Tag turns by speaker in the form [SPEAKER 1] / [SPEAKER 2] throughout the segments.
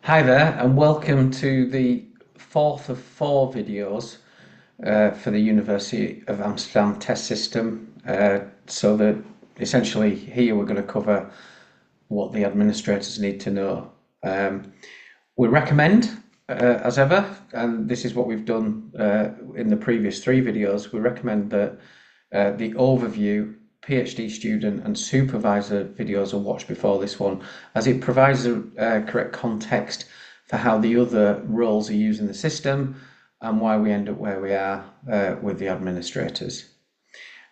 [SPEAKER 1] Hi there, and welcome to the fourth of four videos for the University of Amsterdam test system. So that essentially here we're going to cover what the administrators need to know. We recommend, as ever, and this is what we've done in the previous three videos, we recommend that the overview, PhD student and supervisor videos are watched before this one, as it provides the correct context for how the other roles are used in the system and why we end up where we are with the administrators.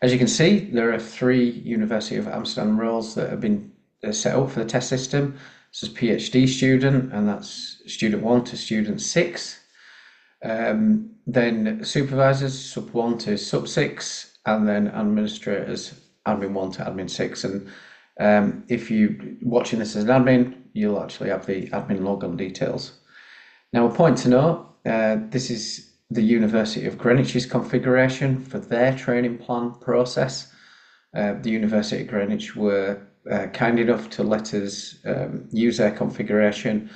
[SPEAKER 1] As you can see, there are three University of Amsterdam roles that have been set up for the test system. This is PhD student, and that's student 1 to student 6. Then supervisors, sub 1 to sub 6, and then administrators, admin 1 to admin 6. And if you're watching this as an admin, you'll actually have the admin login details. Now, a point to note, this is the University of Greenwich's configuration for their training plan process. The University of Greenwich were kind enough to let us use their configuration.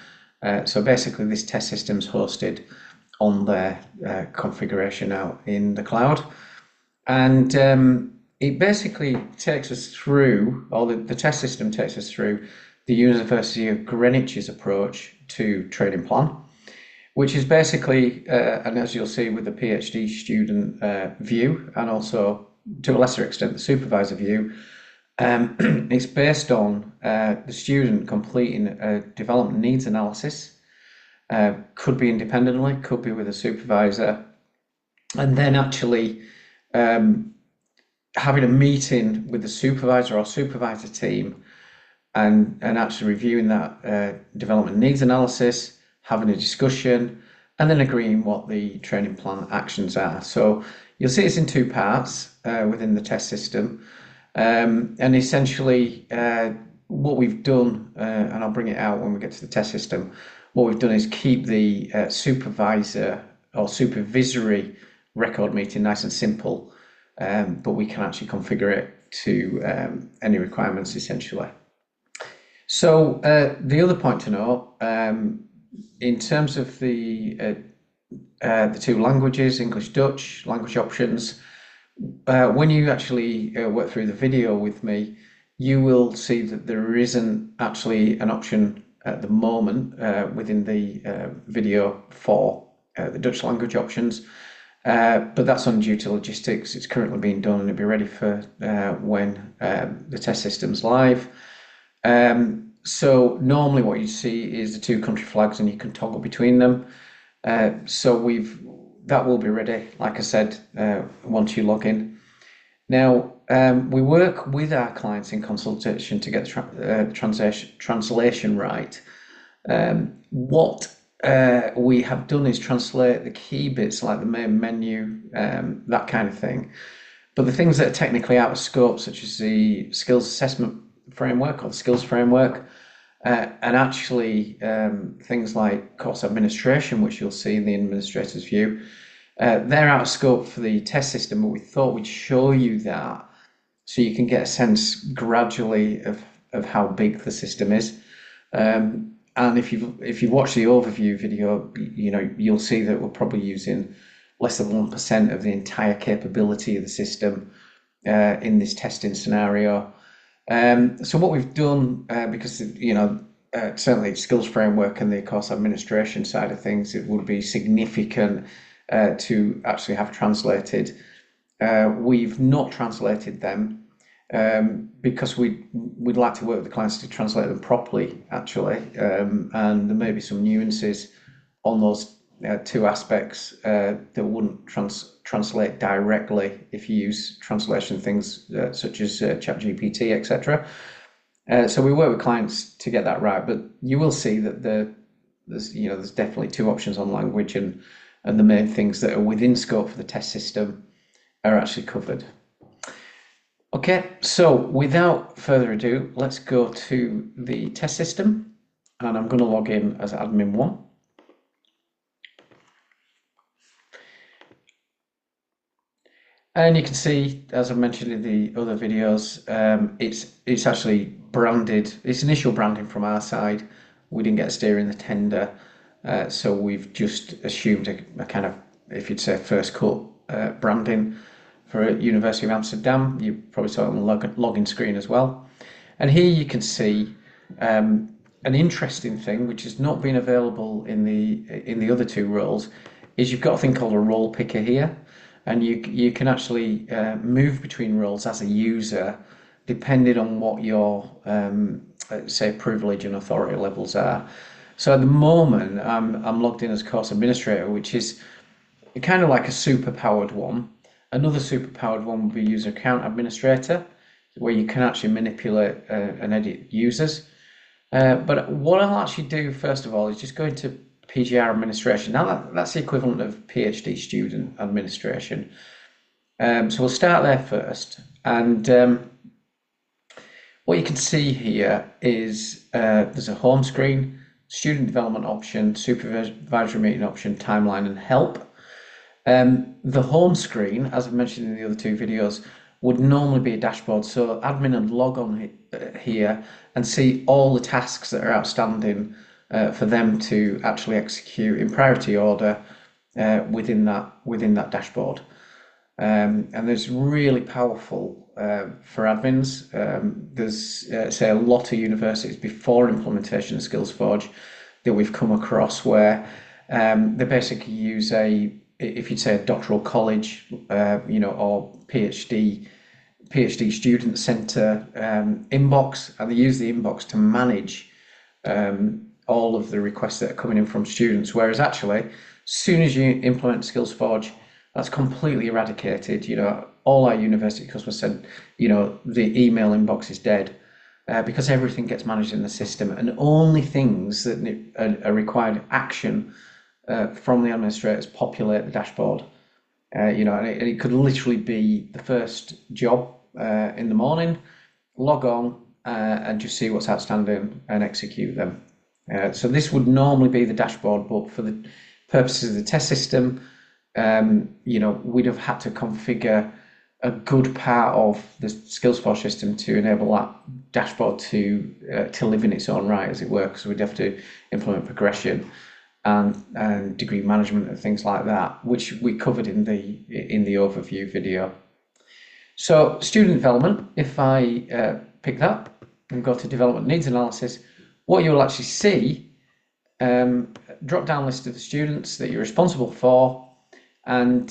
[SPEAKER 1] So basically this test system's hosted on their configuration out in the cloud. And it basically takes us through, or the test system takes us through the University of Greenwich's approach to training plan, which is basically, and as you'll see with the PhD student view, and also to a lesser extent the supervisor view, it's based on the student completing a development needs analysis, could be independently, could be with a supervisor, and then actually having a meeting with the supervisor or supervisor team and actually reviewing that development needs analysis, having a discussion, and then agreeing what the training plan actions are. So you'll see it's in two parts within the test system. And essentially what we've done, and I'll bring it out when we get to the test system, what we've done is keep the supervisor or supervisory record meeting nice and simple, but we can actually configure it to any requirements essentially. So the other point to note, in terms of the two languages, English, Dutch, language options, when you actually work through the video with me, you will see that there isn't actually an option at the moment within the video for the Dutch language options, but that's due to logistics. It's currently being done and it'll be ready for when the test system's live. So normally what you see is the two country flags and you can toggle between them. So that will be ready, like I said, once you log in. Now, we work with our clients in consultation to get the translation right. What we have done is translate the key bits like the main menu, that kind of thing. But the things that are technically out of scope, such as the skills assessment framework or the skills framework, and actually things like course administration, which you'll see in the administrator's view, they're out of scope for the test system, but we thought we'd show you that so you can get a sense gradually of how big the system is. And if you've watched the overview video, you'll see that we're probably using less than 1% of the entire capability of the system in this testing scenario. So what we've done, because certainly skills framework and the course administration side of things, it would be significant to actually have translated. We've not translated them because we'd like to work with the clients to translate them properly, actually, and there may be some nuances on those two aspects that wouldn't translate directly if you use translation things such as ChatGPT, etc. So we work with clients to get that right, but you will see that there's definitely two options on language, and the main things that are within scope for the test system are actually covered. Okay, so without further ado, let's go to the test system, and I'm going to log in as admin 1. And you can see, as I mentioned in the other videos, it's actually branded. It's initial branding from our side we didn't get a steer in the tender, so we've just assumed a kind of, if you'd say, first cut branding for University of Amsterdam. You probably saw it on the login screen as well. And here you can see an interesting thing, which has not been available in the other two roles, is you've got a thing called a role picker here, and you can actually move between roles as a user, depending on what your say privilege and authority levels are. So at the moment, I'm logged in as course administrator, which is kind of like a super powered one. Another super powered one would be user account administrator, where you can actually manipulate and edit users. But what I'll actually do first of all is just go into PGR administration. Now that's the equivalent of PhD student administration. So we'll start there first. And what you can see here is there's a home screen, student development option, supervisory meeting option, timeline, and help. The home screen, as I've mentioned in the other two videos, would normally be a dashboard. So admin would log on here and see all the tasks that are outstanding for them to actually execute in priority order within that dashboard. And there's really powerful for admins. There's say a lot of universities before implementation of SkillsForge that we've come across where they basically use if you'd say a doctoral college, or PhD student centre inbox, and they use the inbox to manage all of the requests that are coming in from students. Whereas actually, as soon as you implement SkillsForge, that's completely eradicated. All our university customers said, the email inbox is dead because everything gets managed in the system, and only things that are required action from the administrators populate the dashboard. And it could literally be the first job in the morning, log on and just see what's outstanding and execute them. So this would normally be the dashboard, but for the purposes of the test system, we'd have had to configure a good part of the SkillsForce system to enable that dashboard to live in its own right, as it were, because we'd have to implement progression and degree management and things like that, which we covered in the overview video. So student development, if I pick that and go to development needs analysis, what you'll actually see, drop down list of the students that you're responsible for, and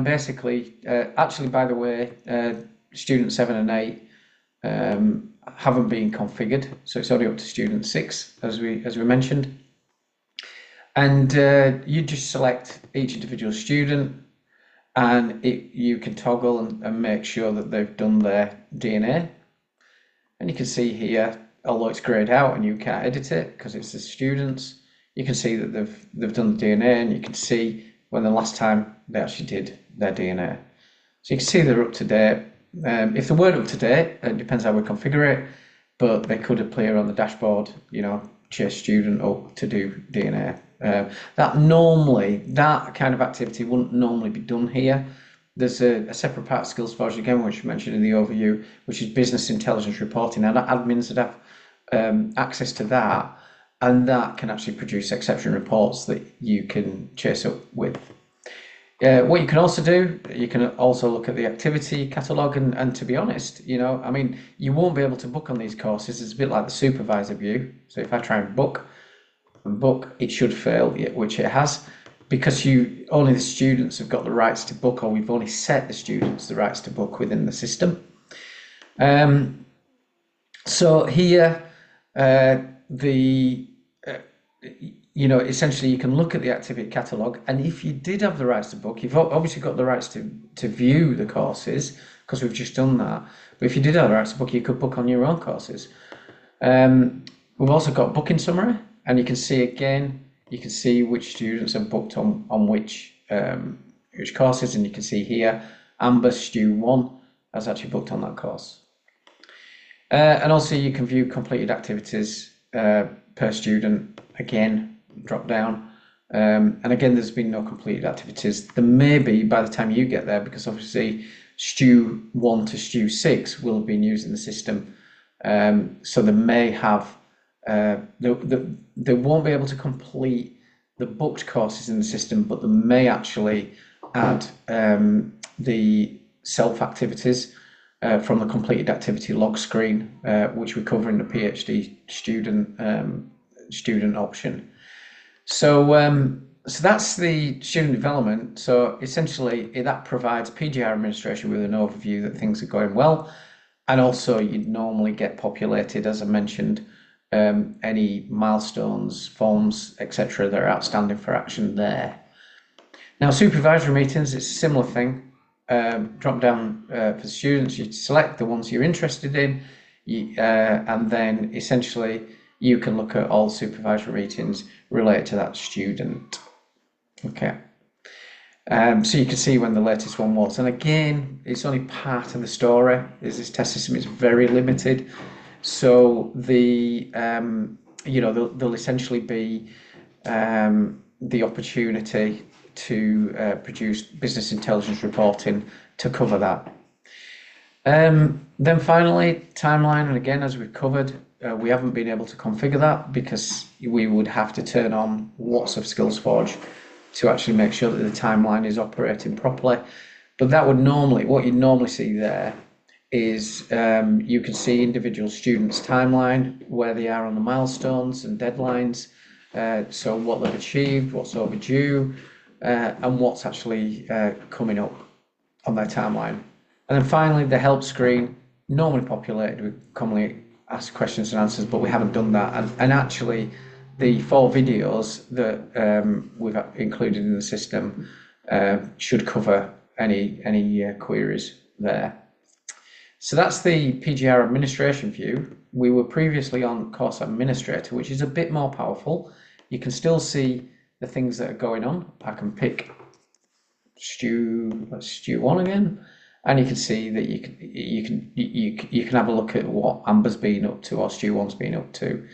[SPEAKER 1] basically, actually, by the way, student 7 and 8 haven't been configured, so it's only up to student 6, as we mentioned. And you just select each individual student, and you can toggle and make sure that they've done their DNA. And you can see here, although it's grayed out and you can't edit it because it's the students, you can see that they've done the DNA, and you can see when the last time they actually did their DNA. So you can see they're up to date. If they weren't up to date, it depends how we configure it, but they could appear on the dashboard, chase student up to do DNA. That kind of activity wouldn't normally be done here. There's a separate part of SkillsForge, again, which I mentioned in the overview, which is business intelligence reporting, and admins that have access to that, and that can actually produce exception reports that you can chase up with. What you can also do, you can also look at the activity catalogue, and to be honest, you won't be able to book on these courses. It's a bit like the supervisor view. So if I try and book, it should fail, which it has, because only the students have got the rights to book, or we've only set the students the rights to book within the system. So here, essentially you can look at the activity catalogue, and if you did have the rights to book, you've obviously got the rights to view the courses, because we've just done that. But if you did have the rights to book, you could book on your own courses. We've also got booking summary, and you can see which students have booked on which courses, and you can see here Amber Stu 1 has actually booked on that course. And also you can view completed activities per student, again, drop down. And again, there's been no completed activities. There may be by the time you get there, because obviously Stu 1 to Stu 6 will have been used in the system. So they may have they won't be able to complete the booked courses in the system, but they may actually add the self activities from the completed activity log screen, which we cover in the PhD student option. So that's the student development. So essentially, that provides PGR administration with an overview that things are going well, and also you'd normally get populated, as I mentioned, any milestones, forms, etc. that are outstanding for action there. Now, supervisory meetings, it's a similar thing. Drop down for students, you select the ones you're interested in, and then essentially you can look at all supervisory meetings related to that student. Okay. So you can see when the latest one was, and again, it's only part of the story. This test system is very limited, so there'll essentially be the opportunity to produce business intelligence reporting to cover that. Then finally, timeline, and again, as we've covered, we haven't been able to configure that because we would have to turn on lots of SkillsForge to actually make sure that the timeline is operating properly. But that would normally, what you'd normally see there is you can see individual students' timeline, where they are on the milestones and deadlines, so what they've achieved, what's overdue, and what's actually coming up on their timeline. And then finally, the help screen, normally populated with commonly asked questions and answers, but we haven't done that. And actually, the 4 videos that we've included in the system should cover any queries there. So that's the PGR administration view. We were previously on course administrator, which is a bit more powerful. You can still see the things that are going on. I can pick Stu 1 again, and you can see that you can have a look at what Amber's been up to or Stu 1's been up to.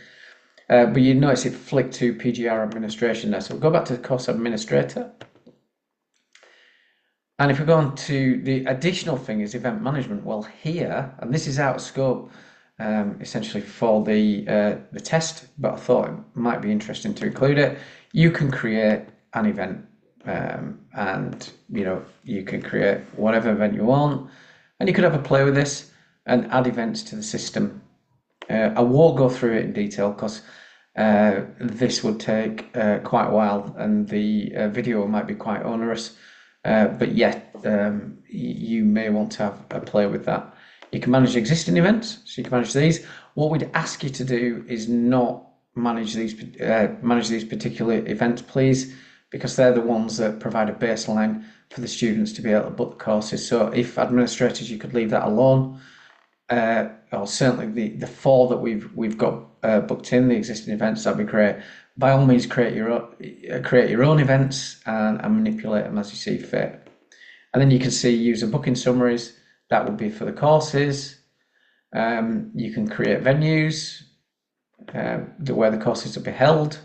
[SPEAKER 1] But you notice it flicked to PGR administration there. So we'll go back to the course administrator. And if we go on to the additional thing is event management. Well, here, and this is out of scope essentially for the test, but I thought it might be interesting to include it. You can create an event, and you can create whatever event you want, and you could have a play with this and add events to the system. I won't go through it in detail because this would take quite a while, and the video might be quite onerous. But yeah, you may want to have a play with that. You can manage existing events, so you can manage these. What we'd ask you to do is not manage these particular events, please, because they're the ones that provide a baseline for the students to be able to book the courses. So if administrators, you could leave that alone, or certainly the 4 that we've got booked in, the existing events, that'd be great. By all means, create your own events and manipulate them as you see fit. And then you can see user booking summaries. That would be for the courses. You can create venues where the courses will be held.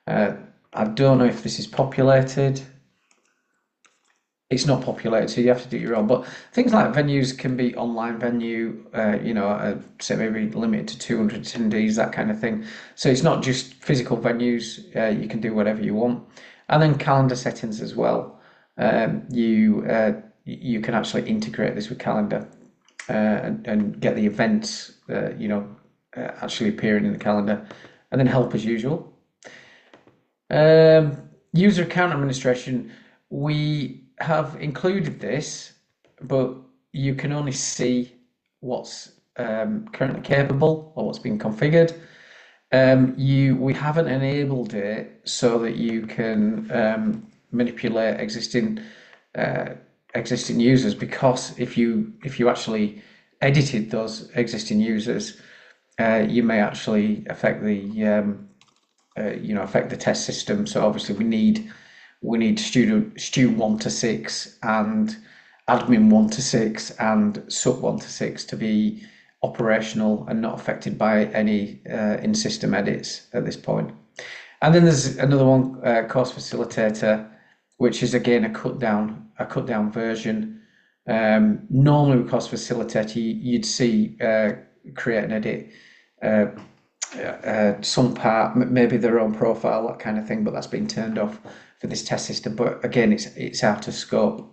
[SPEAKER 1] I don't know if this is populated. It's not populated, so you have to do your own. But things like venues can be online venue, say maybe limited to 200 attendees, that kind of thing. So it's not just physical venues. You can do whatever you want. And then calendar settings as well. You can actually integrate this with calendar and get the events, actually appearing in the calendar. And then help as usual. User account administration, we have included this, but you can only see what's currently capable or what's been configured. We haven't enabled it so that you can manipulate existing users, because if you actually edited those existing users, you may actually affect the test system. So obviously we need Stu 1 to 6 and admin 1 to 6 and sub 1 to 6 to be operational and not affected by any in-system edits at this point. And then there's another one, course facilitator, which is again a cut down version. Normally with course facilitator, you'd see create and edit some part, maybe their own profile, that kind of thing, but that's been turned off for this test system. But again, it's out of scope.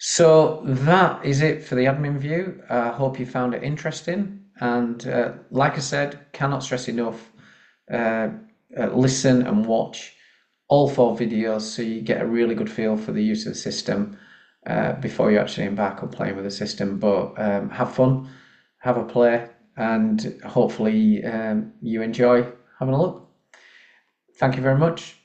[SPEAKER 1] So that is it for the admin view. I hope you found it interesting. And like I said, cannot stress enough, uh, listen and watch all 4 videos so you get a really good feel for the use of the system before you actually embark on playing with the system. But have fun, have a play, and hopefully you enjoy having a look. Thank you very much.